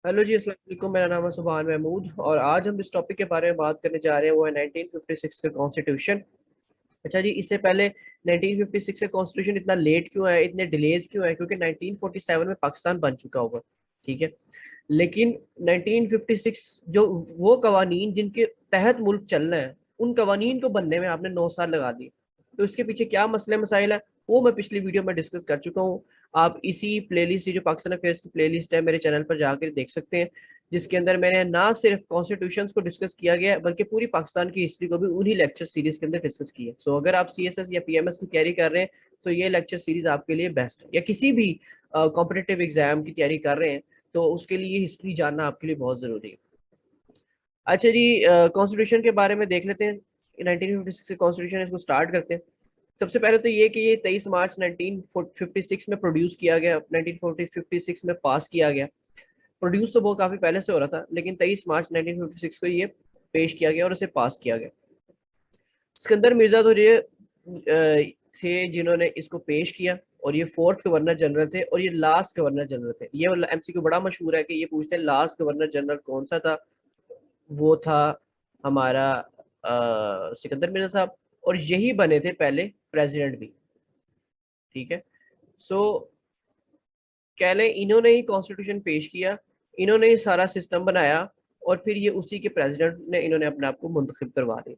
Hello जी, अस्सलाम वालेकुम। मेरा नाम है सुभान महमूद और आज हम इस टॉपिक के बारे में बात करने जा रहे हैं। वो है 1956 का कॉन्स्टिट्यूशन। अच्छा जी, इससे पहले 1956 का कॉन्स्टिट्यूशन इतना लेट क्यों है, इतने डिलेज क्यों है? क्योंकि 1947 में पाकिस्तान बन चुका होगा, ठीक है। लेकिन 1956 जो वो कवानीन जिनके तहत मुल्क चलना है, उन कवानीन को बनने में आपने 9 साल लगा दिए। तो इसके पीछे क्या मसले मसाइल है, वो मैं पिछली वीडियो में डिस्कस कर चुका हूँ। आप इसी प्लेलिस्ट, जो पाकिस्तान अफेयर्स की प्लेलिस्ट है, मेरे चैनल पर जाकर देख सकते हैं, जिसके अंदर मैंने ना सिर्फ कॉन्स्टिट्यूशन को डिस्कस किया गया है, बल्कि पूरी पाकिस्तान की हिस्ट्री को भी उन्हीं लेक्चर सीरीज के अंदर डिस्कस किया है। सो अगर आप सीएसएस या पीएमएस की तैयारी कर रहे हैं तो ये लेक्चर सीरीज आपके लिए बेस्ट है, या किसी भी कॉम्पिटेटिव एग्जाम की तैयारी कर रहे हैं तो उसके लिए हिस्ट्री जानना आपके लिए बहुत जरूरी है। अच्छा जी, कॉन्स्टिट्यूशन के बारे में देख लेते हैं। 1956 से कॉन्स्टिट्यूशन इसको स्टार्ट करते हैं। सबसे पहले तो ये कि ये 23 मार्च 1956 में प्रोड्यूस किया गया, 1956 में पास किया गया। प्रोड्यूस तो वो काफी पहले से हो रहा था, लेकिन 23 मार्च 1956 को ये पेश किया गया और इसे पास किया गया। सिकंदर मिर्जा तो ये थे जिन्होंने इसको पेश किया, और ये फोर्थ गवर्नर जनरल थे और ये लास्ट गवर्नर जनरल थे। ये एमसीक्यू बड़ा मशहूर है कि ये पूछते हैं लास्ट गवर्नर जनरल कौन सा था। वो था हमारा सिकंदर मिर्जा साहब, और यही बने थे पहले प्रेसिडेंट भी, ठीक है। सो कह लें इन्होंने ही कॉन्स्टिट्यूशन पेश किया, इन्होंने ही सारा सिस्टम बनाया, और फिर ये उसी के प्रेसिडेंट ने इन्होंने अपने आप को मुंतखब करवा दिया।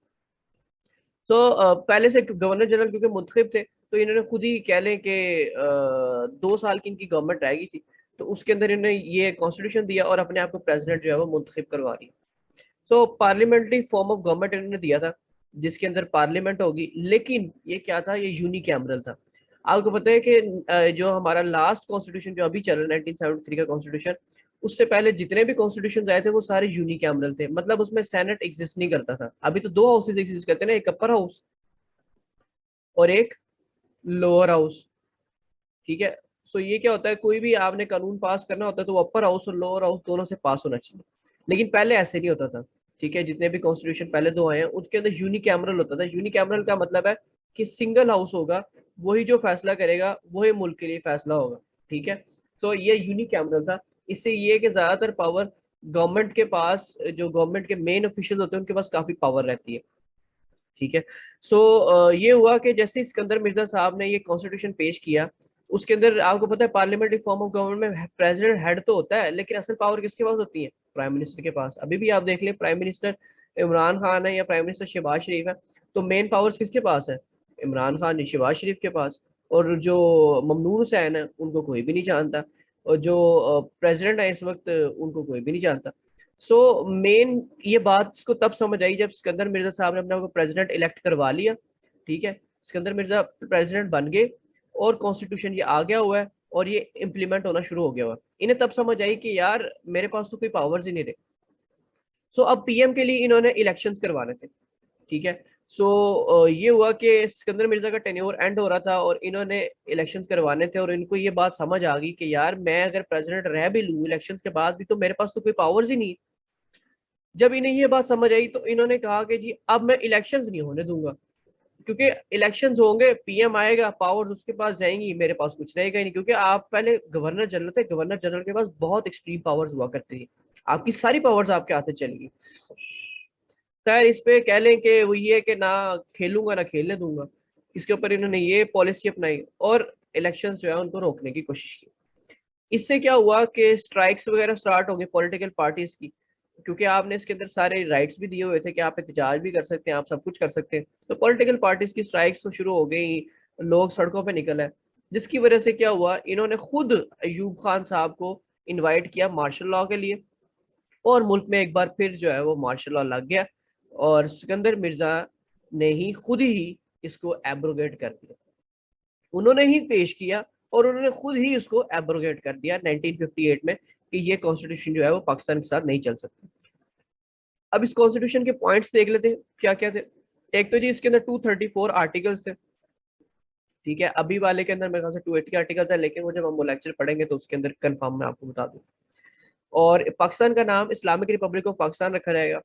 सो पहले से गवर्नर जनरल क्योंकि मुंतखब थे, तो इन्होंने खुद ही कह लें कि 2 साल की इनकी गवर्नमेंट रहेगी थी, तो उसके अंदर इन्होंने ये कॉन्स्टिट्यूशन दिया और अपने आप को प्रेसिडेंट जो है वो मुंतखब करवा दिया। सो पार्लियामेंट्री फॉर्म ऑफ गवर्नमेंट इन्होंने दिया था, जिसके अंदर पार्लियामेंट होगी, लेकिन ये क्या था, ये यूनिकैमरल था। आपको पता है कि जो हमारा लास्ट कॉन्स्टिट्यूशन जो अभी चल रहा है, 1973 का कॉन्स्टिट्यूशन, उससे पहले जितने भी कॉन्स्टिट्यूशन आए थे वो सारे यूनिकैमरल थे। मतलब उसमें सेनेट एग्जिस्ट नहीं करता था। अभी तो दो हाउसेज एग्जिस्ट करते हैं ना, एक अपर हाउस और एक लोअर हाउस, ठीक है। सो ये क्या होता है, कोई भी आपने कानून पास करना होता है तो वो अपर हाउस और लोअर हाउस दोनों से पास होना चाहिए। लेकिन पहले ऐसे नहीं होता था, ठीक है। जितने भी कॉन्स्टिट्यूशन पहले दो आए हैं उनके अंदर यूनिकैमरल होता था। यूनिकैमरल का मतलब है कि सिंगल हाउस होगा, वही जो फैसला करेगा वही मुल्क के लिए फैसला होगा, ठीक है। तो ये यूनिकैमरल था। इससे ये कि ज्यादातर पावर गवर्नमेंट के पास, जो गवर्नमेंट के मेन ऑफिशियल होते हैं उनके पास काफी पावर रहती है, ठीक है। सो ये हुआ कि जैसे सिकंदर मिर्जा साहब ने ये कॉन्स्टिट्यूशन पेश किया, उसके अंदर आपको पता है पार्लियामेंट्री फॉर्म ऑफ गवर्नमेंट में प्रेसिडेंट हेड तो होता है, लेकिन असल पावर किसके पास होती है? प्राइम मिनिस्टर के पास। अभी भी आप देख लें, प्राइम मिनिस्टर इमरान खान है या प्राइम मिनिस्टर शहबाज शरीफ है, तो मेन पावर्स किसके पास है? इमरान खान, शहबाज शरीफ के पास। और जो ममनून हुसैन है उनको कोई भी नहीं जानता, और जो प्रेसिडेंट है इस वक्त उनको कोई भी नहीं जानता। सो मेन ये बात इसको तब समझ आई जब सिकंदर मिर्जा साहब ने अपने आप को प्रेसिडेंट इलेक्ट करवा लिया, ठीक है। सिकंदर मिर्जा प्रेसिडेंट बन गए और कॉन्स्टिट्यूशन ये आ गया हुआ है और ये इम्प्लीमेंट होना शुरू हो गया हुआ है। इन्हें तब समझ आई कि यार मेरे पास तो कोई पावर्स ही नहीं रहे। सो अब पीएम के लिए इन्होंने इलेक्शंस करवाने थे, ठीक है। सो ये हुआ कि सिकंदर मिर्जा का टेन्योर एंड हो रहा था और इन्होंने इलेक्शंस करवाने थे, और इनको ये बात समझ आ गई कि यार मैं अगर प्रेसिडेंट रह भी लूँ इलेक्शंस के बाद भी, तो मेरे पास तो कोई पावर्स ही नहीं है। जब इन्हें ये बात समझ आई तो इन्होंने कहा कि जी अब मैं इलेक्शंस नहीं होने दूंगा, क्योंकि इलेक्शंस होंगे, पीएम आएगा, पावर्स उसके पास जाएंगी, मेरे पास कुछ रहेगा ही नहीं। क्योंकि आप पहले गवर्नर जनरल थे, गवर्नर जनरल के पास बहुत एक्सट्रीम पावर्स हुआ करती थी, आपकी सारी पावर्स आपके हाथ से चलेगी। खैर इस पे कह लें कि वो ये कि ना खेलूंगा ना खेलने दूंगा, इसके ऊपर इन्होंने ये पॉलिसी अपनाई और इलेक्शंस जो है उनको रोकने की कोशिश की। इससे क्या हुआ कि स्ट्राइक्स वगैरह स्टार्ट हो गए पॉलिटिकल पार्टीज की, क्योंकि आपने इसके अंदर सारे राइट्स भी दिए हुए थे कि आप एहतजाज भी कर सकते हैं, आप सब कुछ कर सकते हैं। तो पॉलिटिकल पार्टीज की स्ट्राइक्स तो शुरू हो गई, लोग सड़कों पे निकल आए। जिसकी वजह से क्या हुआ, इन्होंने खुद अयूब खान साहब को इनवाइट किया मार्शल लॉ के लिए, और मुल्क में एक बार फिर जो है वो मार्शल लॉ लग गया, और सिकंदर मिर्जा ने ही खुद ही इसको एब्रोगेट कर दिया। उन्होंने ही पेश किया और उन्होंने खुद ही उसको एब्रोगेट कर दिया 1958 में, कि ये कॉन्स्टिट्यूशन जो है वो पाकिस्तान के साथ नहीं चल सकती। अब इस कॉन्स्टिट्यूशन के पॉइंट्स देख लेते हैं क्या क्या थे। एक तो जी इसके अंदर 234 आर्टिकल्स थे, ठीक है। अभी वाले के अंदर मेरे ख्याल से 280 आर्टिकल्स है, लेकिन वो जब हम वो लेक्चर पढ़ेंगे तो उसके अंदर कंफर्म मैं आपको बता दूँ। और पाकिस्तान का नाम इस्लामिक रिपब्लिक ऑफ पाकिस्तान रखा जाएगा।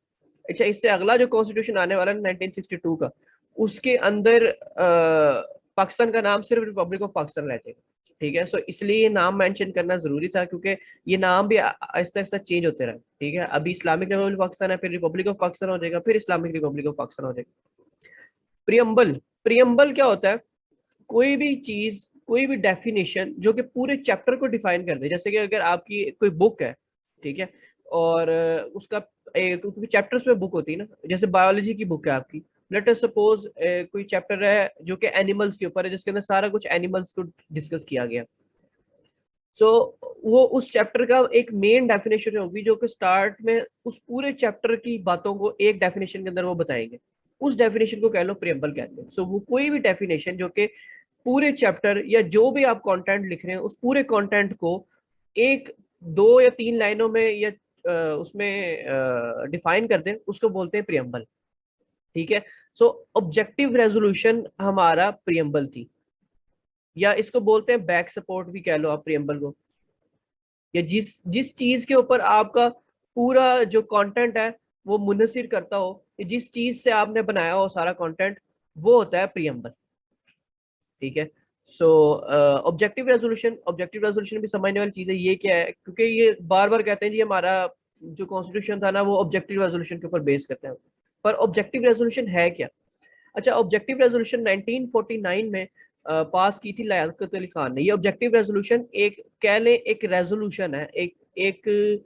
अच्छा, इससे अगला जो कॉन्स्टिट्यूशन आने वाला है 1962 का, उसके अंदर पाकिस्तान का नाम सिर्फ रिपब्लिक ऑफ पाकिस्तान रह जाएगा, ठीक है। सो इसलिए ये नाम मेंशन करना जरूरी था, क्योंकि ये नाम भी आहिस्ता आहिस्ता चेंज होते रहे। ठीक है, अभी इस्लामिक रिपब्लिक पाकिस्तान है, फिर रिपब्लिक ऑफ पाकिस्तान हो जाएगा, फिर इस्लामिक रिपब्लिक ऑफ पाकिस्तान हो जाएगा। प्रियम्बल, प्रियम्बल क्या होता है? कोई भी चीज, कोई भी डेफिनेशन जो कि पूरे चैप्टर को डिफाइन कर दे। जैसे कि अगर आपकी कोई बुक है, ठीक है, और उसका क्योंकि चैप्टर्स में बुक होती है ना, जैसे बायोलॉजी की बुक है आपकी, लेट अस सपोज कोई चैप्टर है जो कि एनिमल्स के ऊपर है, जिसके अंदर सारा कुछ एनिमल्स को डिस्कस किया गया। सो वो उस चैप्टर का एक मेन डेफिनेशन होगी जो कि स्टार्ट में उस पूरे चैप्टर की बातों को एक डेफिनेशन के अंदर वो बताएंगे। उस डेफिनेशन को कह लो प्रियम्बल कहते हैं। सो वो कोई भी डेफिनेशन जो कि पूरे चैप्टर या जो भी आप कंटेंट लिख रहे हैं उस पूरे कंटेंट को एक, दो या तीन लाइनों में या उसमें डिफाइन कर दें, उसको बोलते हैं प्रियम्बल। ठीक है। सो ऑब्जेक्टिव रेजोल्यूशन हमारा प्रियम्बल थी, या इसको बोलते हैं बैक सपोर्ट भी कह लो आप प्रियम्बल को। या जिस जिस चीज के ऊपर आपका पूरा जो कंटेंट है वो मुनसिर करता हो, जिस चीज से आपने बनाया हो सारा कंटेंट, वो होता है प्रियम्बल। ठीक है। सो ऑब्जेक्टिव रेजोल्यूशन, ऑब्जेक्टिव रेजोल्यूशन भी समझने वाली चीज है। ये क्या है? क्योंकि ये बार बार कहते हैं जी हमारा जो कॉन्स्टिट्यूशन था ना वो ऑब्जेक्टिव रेजोल्यूशन के ऊपर बेस करते हैं, पर ऑब्जेक्टिव रेजोल्यूशन है क्या? अच्छा, ऑब्जेक्टिव रेजोल्यूशन 1949 में पास की थी लियाकत अली खान ने। ये ऑब्जेक्टिव रेजोल्यूशन एक कह लें एक रेजोल्यूशन है, एक एक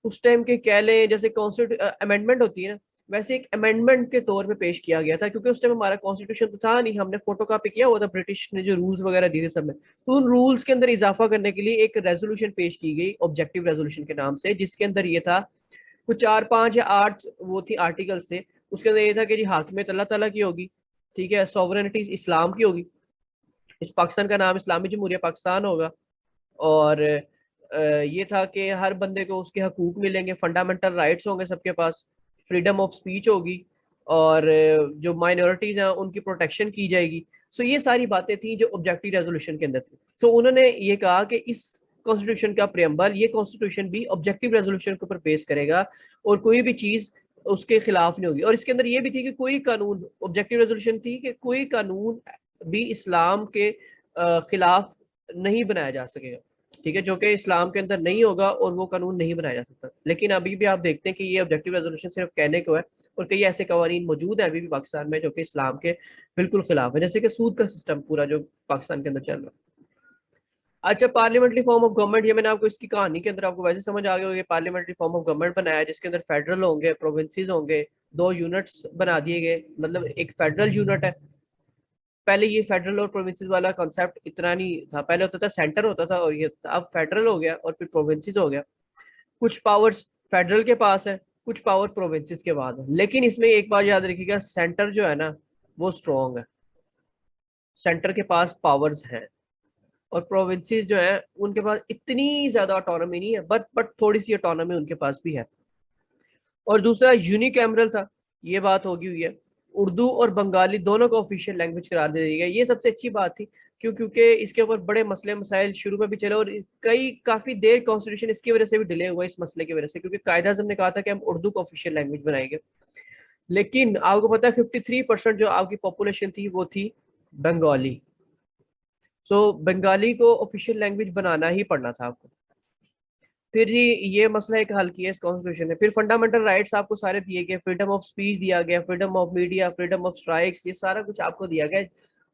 उस टाइम के कह लें जैसे कॉन्स्टिट्यूट अमेंडमेंट होती है ना, वैसे एक अमेंडमेंट के तौर पे पेश किया गया था, क्योंकि उस टाइम हमारा कॉन्स्टिट्यूशन तो था नहीं, हमने फोटो कॉपी किया हुआ था ब्रिटिश ने जो रूल्स वगैरह दिए थे सब में। तो उन रूल्स के अंदर इजाफा करने के लिए एक रेजोल्यूशन पेश की गई ऑब्जेक्टिव रेजोल्यूशन के नाम से, जिसके अंदर ये था कुछ 4, 5 या 8 वो थी आर्टिकल्स थे। उसके अंदर ये था कि जी हाकिमियत अल्लाह ताला की होगी, ठीक है, सॉवरेनिटी इस्लाम की होगी, इस पाकिस्तान का नाम इस्लामी जमहूरिया पाकिस्तान होगा, और ये था कि हर बंदे को उसके हकूक मिलेंगे, फंडामेंटल राइट्स होंगे सबके पास, फ्रीडम ऑफ स्पीच होगी, और जो माइनॉरिटीज हैं उनकी प्रोटेक्शन की जाएगी। सो ये सारी बातें थी जो ऑब्जेक्टिव रेजोल्यूशन के अंदर थी। सो उन्होंने ये कहा कि इस कॉन्स्टिट्यूशन का प्रियम्बल, ये कॉन्स्टिट्यूशन भी ऑब्जेक्टिव रेजोल्यूशन के ऊपर बेस करेगा, और कोई भी चीज उसके खिलाफ नहीं होगी। और इसके अंदर ये भी थी कि कोई कानून, ऑब्जेक्टिव रेजोल्यूशन थी कि कोई कानून भी इस्लाम के खिलाफ नहीं बनाया जा सकेगा। ठीक है, जो कि इस्लाम के अंदर नहीं होगा और वो कानून नहीं बनाया जा सकता। लेकिन अभी भी आप देखते हैं कि ये ऑब्जेक्टिव रेजोल्यूशन सिर्फ कहने को है, और कई ऐसे कवानीन मौजूद हैं अभी भी पाकिस्तान में जो कि इस्लाम के बिल्कुल खिलाफ है, जैसे कि सूद का सिस्टम पूरा जो पाकिस्तान के अंदर चल रहा है। अच्छा, पार्लियामेंट्री फॉर्म ऑफ गवर्नमेंट, ये मैंने आपको इसकी कहानी के अंदर आपको वैसे समझ आ गया होगा। पार्लियामेंट्री फॉर्म ऑफ गवर्नमेंट बनाया है जिसके अंदर फेडरल होंगे, प्रोविंसेस होंगे, दो यूनिट्स बना दिए गए। मतलब एक फेडरल यूनिट है। पहले ये फेडरल और प्रोविंसेस वाला कॉन्सेप्ट इतना नहीं था, पहले होता था सेंटर होता था, और ये अब फेडरल हो गया और फिर प्रोविंसेस हो गया। कुछ पावर्स फेडरल के पास है, कुछ पावर प्रोविंसेस के बाद है। लेकिन इसमें एक बात याद रखिएगा, सेंटर जो है ना वो स्ट्रॉन्ग है, सेंटर के पास पावर्स हैं, और प्रोविंसेस जो है उनके पास इतनी ज्यादा ऑटोनॉमी नहीं है, बट थोड़ी सी ऑटोनॉमी उनके पास भी है। और दूसरा यूनिकैमरल था, ये बात होगी हुई है। उर्दू और बंगाली दोनों को ऑफिशियल लैंग्वेज करार दे दी गई। ये सबसे अच्छी बात थी, क्योंकि इसके ऊपर बड़े मसले मसाइल शुरू में भी चले, और कई काफी देर कॉन्स्टिट्यूशन इसकी वजह से भी डिले हुआ, इस मसले की वजह से, क्योंकि कायदा आज़म ने कहा था कि हम उर्दू को ऑफिशियल लैंग्वेज बनाएंगे। लेकिन आपको पता है 53% जो आपकी पॉपुलेशन थी वो थी बंगाली। सो बंगाली को ऑफिशियल लैंग्वेज बनाना ही पड़ना था आपको। फिर जी ये मसला एक हल किया इस कॉन्स्टिट्यूशन ने। फिर फंडामेंटल राइट्स आपको सारे दिए गए, फ्रीडम ऑफ स्पीच दिया गया, freedom of media, freedom of strikes, ये सारा कुछ आपको दिया गया।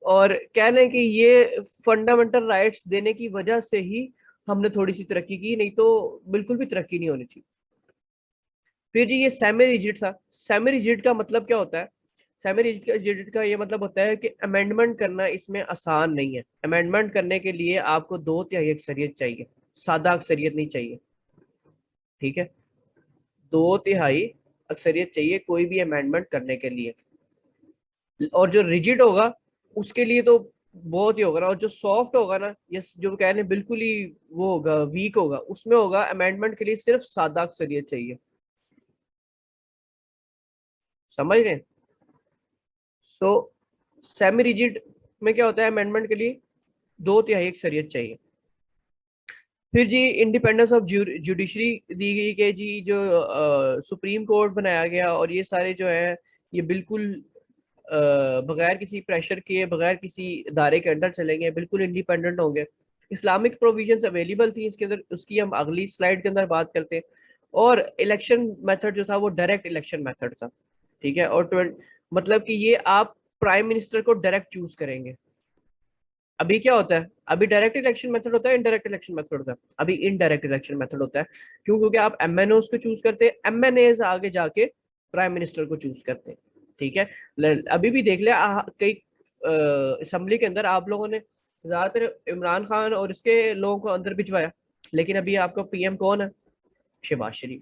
और कह लें कि ये फंडामेंटल राइट्स देने की वजह से ही हमने थोड़ी सी तरक्की की, नहीं तो बिल्कुल भी तरक्की नहीं होनी थी। फिर जी ये सेमी रिजिड था। सेमी रिजिड का मतलब क्या होता है? सेमी रिजिड का ये मतलब होता है कि अमेंडमेंट करना इसमें आसान नहीं है। अमेंडमेंट करने के लिए आपको 2/3 अक्सरियत चाहिए, सादा अक्सरियत नहीं चाहिए। ठीक है, 2/3 अक्सरियत चाहिए कोई भी अमेंडमेंट करने के लिए। और जो रिजिड होगा उसके लिए तो बहुत ही होगा ना, और जो सॉफ्ट होगा ना, ये जो कह रहे हैं बिल्कुल ही वो होगा, वीक होगा, उसमें होगा अमेंडमेंट के लिए सिर्फ सादा अक्सरियत चाहिए। समझ रहे हैं? सो सेमी रिजिड में क्या होता है, अमेंडमेंट के लिए 2/3 अक्सरियत चाहिए। फिर जी इंडिपेंडेंस ऑफ जुडिशरी दी गई कि जी जो सुप्रीम कोर्ट बनाया गया, और ये सारे जो है ये बिल्कुल बगैर किसी प्रेशर के, बगैर किसी इदारे के अंडर चलेंगे, बिल्कुल इंडिपेंडेंट होंगे। इस्लामिक प्रोविजंस अवेलेबल थी इसके अंदर, उसकी हम अगली स्लाइड के अंदर बात करते हैं। और इलेक्शन मेथड जो था वो डायरेक्ट इलेक्शन मेथड था, ठीक है। और मतलब कि ये आप प्राइम मिनिस्टर को डायरेक्ट चूज करेंगे। अभी क्या होता है, अभी डायरेक्ट इलेक्शन मेथड होता है, इनडायरेक्ट इलेक्शन मेथड होता है। अभी इनडायरेक्ट इलेक्शन मेथड होता है। क्यों? क्योंकि आप एमएनओस को चूज करते हैं, एमएनए आगे जाके प्राइम मिनिस्टर को चूज करते हैं, ठीक है। अभी भी देख लिया कई असेंबली के अंदर आप लोगों ने ज्यादातर इमरान खान और इसके लोगों को अंदर भिजवाया, लेकिन अभी आपका पीएम कौन है? शहबाज शरीफ।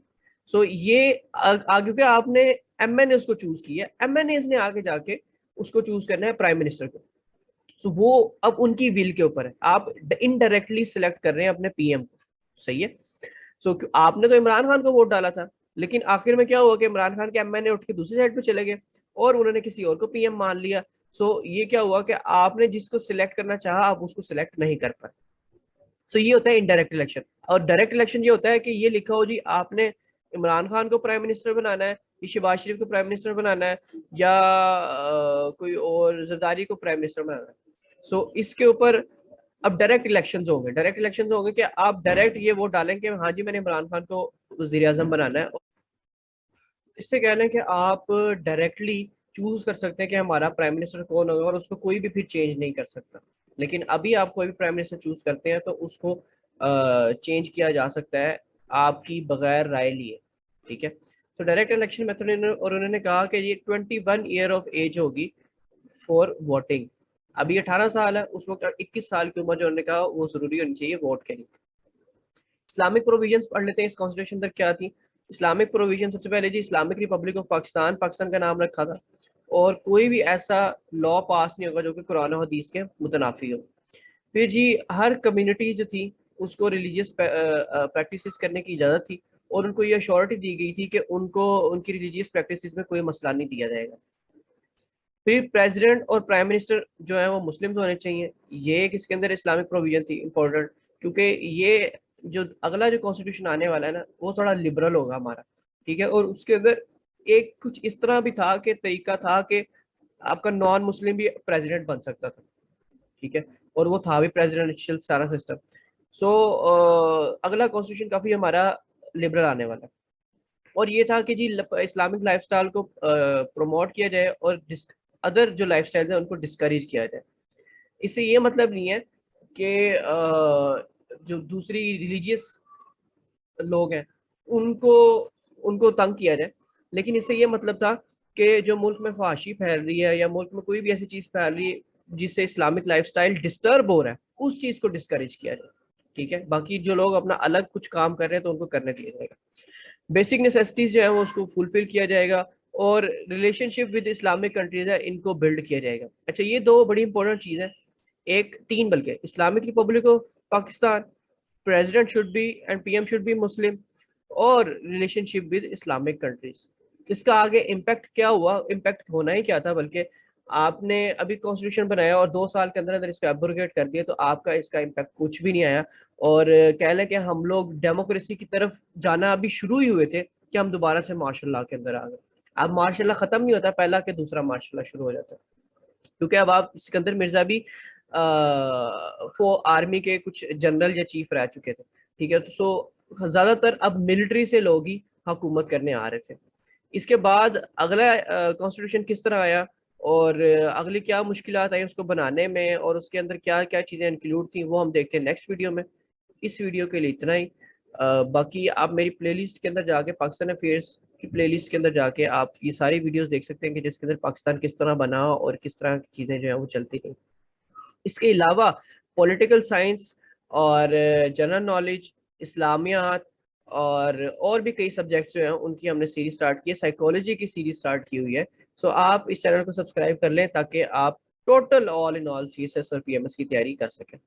सो ये आगे के आपने एमएनए को चूज किया, एमएनए ने आगे जाके उसको चूज करना है प्राइम मिनिस्टर को। सो वो अब उनकी विल के ऊपर है, आप इनडायरेक्टली सिलेक्ट कर रहे हैं अपने पीएम को, सही है। सो आपने तो इमरान खान को वोट डाला था, लेकिन आखिर में क्या हुआ कि इमरान खान के एमएनए उठ के दूसरी साइड पे चले गए और उन्होंने किसी और को पीएम मान लिया। सो ये क्या हुआ कि आपने जिसको सिलेक्ट करना चाहा आप उसको सिलेक्ट नहीं कर पाए। सो ये होता है इनडायरेक्ट इलेक्शन। और डायरेक्ट इलेक्शन ये होता है कि ये लिखा हो जी आपने इमरान खान को प्राइम मिनिस्टर बनाना है, या शहबाज शरीफ को प्राइम मिनिस्टर बनाना है, या कोई और जरदारी को प्राइम मिनिस्टर बनाना है। सो इसके ऊपर अब डायरेक्ट इलेक्शंस होंगे। डायरेक्ट इलेक्शंस होंगे कि आप डायरेक्ट ये वोट डालें कि हाँ जी मैंने इमरान खान को वजीर आजम बनाना है। इससे कह लें कि आप डायरेक्टली चूज कर सकते हैं कि हमारा प्राइम मिनिस्टर कौन होगा, और उसको कोई भी फिर चेंज नहीं कर सकता। लेकिन अभी आप कोई भी प्राइम मिनिस्टर चूज करते हैं तो उसको चेंज किया जा सकता है आपकी बगैर राय लिए, ठीक है। तो डायरेक्ट इलेक्शन मेथड, और उन्होंने कहा कि ये 21 ईयर ऑफ एज होगी फॉर वोटिंग। अभी 18 साल है, उस वक्त 21 साल की उम्र जो उन्होंने कहा वो जरूरी होनी चाहिए वोट के लिए। इस्लामिक प्रोविजंस पढ़ लेते हैं इस कॉन्स्टिट्यूशन अंदर क्या थी। इस्लामिक प्रोविजन सबसे पहले जी Islamic republic of Pakistan, Pakistan का नाम रखा था। और कोई भी ऐसा लॉ पास नहीं होगा जो कि कुरान और हदीस के मुतनाफी हो। फिर जी हर कम्युनिटी जो थी उसको रिलीजियस प्रैक्टिसेस करने की इजाज़त थी, और उनको ये अश्योरिटी दी गई थी कि उनको उनकी रिलीजियस प्रैक्टिसेस में कोई मसला नहीं दिया जाएगा। फिर प्रेसिडेंट और प्राइम मिनिस्टर जो है वो मुस्लिम होने चाहिए। ये एक इसके अंदर इस्लामिक प्रोविजन थी इंपॉर्टेंट, क्योंकि ये जो अगला जो कॉन्स्टिट्यूशन आने वाला है ना वो थोड़ा लिबरल होगा हमारा, ठीक है। और उसके अंदर एक कुछ इस तरह भी था कि तरीका था कि आपका नॉन मुस्लिम भी प्रेसिडेंट बन सकता था, ठीक है। और वो था भी प्रेसिडेंशियल सारा सिस्टम। सो अगला कॉन्स्टिट्यूशन काफी हमारा लिबरल आने वाला है। और ये था कि जी इस्लामिक लाइफस्टाइल को प्रमोट किया जाए और अदर जो लाइफस्टाइल है उनको डिस्करेज किया जाए। इससे ये मतलब नहीं है कि जो दूसरी रिलीजियस लोग हैं उनको उनको तंग किया जाए, लेकिन इससे ये मतलब था कि जो मुल्क में फहाशी फैल रही है या मुल्क में कोई भी ऐसी चीज फैल रही है जिससे इस्लामिक लाइफस्टाइल डिस्टर्ब हो रहा है उस चीज को डिस्करेज किया जाए, ठीक है। बाकी जो लोग अपना अलग कुछ काम कर रहे हैं तो उनको करने दिया जाएगा। बेसिक नेसेसिटीज जो है वो उसको फुलफिल किया जाएगा, और रिलेशनशिप विद इस्लामिक कंट्रीज है इनको बिल्ड किया जाएगा। अच्छा, ये दो बड़ी इंपॉर्टेंट चीज है, एक तीन बल्कि Islamic republic of Pakistan, president should be and PM should be Muslim, और रिलेशनशिप विद इस्लामिक कंट्रीज। इसका आगे इम्पैक्ट क्या हुआ? इम्पैक्ट होना ही क्या था, बल्कि आपने अभी कॉन्स्टिट्यूशन बनाया और 2 साल के अंदर अंदर इसको एब्रोगेट कर दिया, तो आपका इसका इम्पैक्ट कुछ भी नहीं आया। और कह लें कि हम लोग डेमोक्रेसी की तरफ जाना अभी शुरू ही हुए थे कि हम दोबारा से मार्शल लॉ के अंदर आ गए। अब मार्शल लॉ खत्म नहीं होता, पहला के दूसरा मार्शल लॉ शुरू हो जाता है, क्योंकि अब आप सिकंदर मिर्जा भी आर्मी के कुछ जनरल या चीफ रह चुके थे, ठीक है। तो सो ज्यादातर अब मिलिट्री से लोग ही हुकूमत करने आ रहे थे। इसके बाद अगला कॉन्स्टिट्यूशन किस तरह आया और अगली क्या मुश्किलात आई उसको बनाने में, और उसके अंदर क्या क्या चीज़ें इंक्लूड थी, वो हम देखते हैं नेक्स्ट वीडियो में। इस वीडियो के लिए इतना ही। बाकी आप मेरी प्लेलिस्ट के अंदर जाके, पाकिस्तान अफेयर्स की प्लेलिस्ट के अंदर जाके आप ये सारी वीडियोस देख सकते हैं कि जिसके अंदर पाकिस्तान किस तरह बना और किस तरह की चीज़ें जो है वो चलती रही। इसके अलावा पॉलिटिकल साइंस और जनरल नॉलेज, इस्लामियात और भी कई सब्जेक्ट्स जो हैं उनकी हमने सीरीज स्टार्ट की है, साइकोलॉजी की सीरीज स्टार्ट की हुई है। सो आप इस चैनल को सब्सक्राइब कर लें ताकि आप total all in all CSS और PMS की तैयारी कर सकें।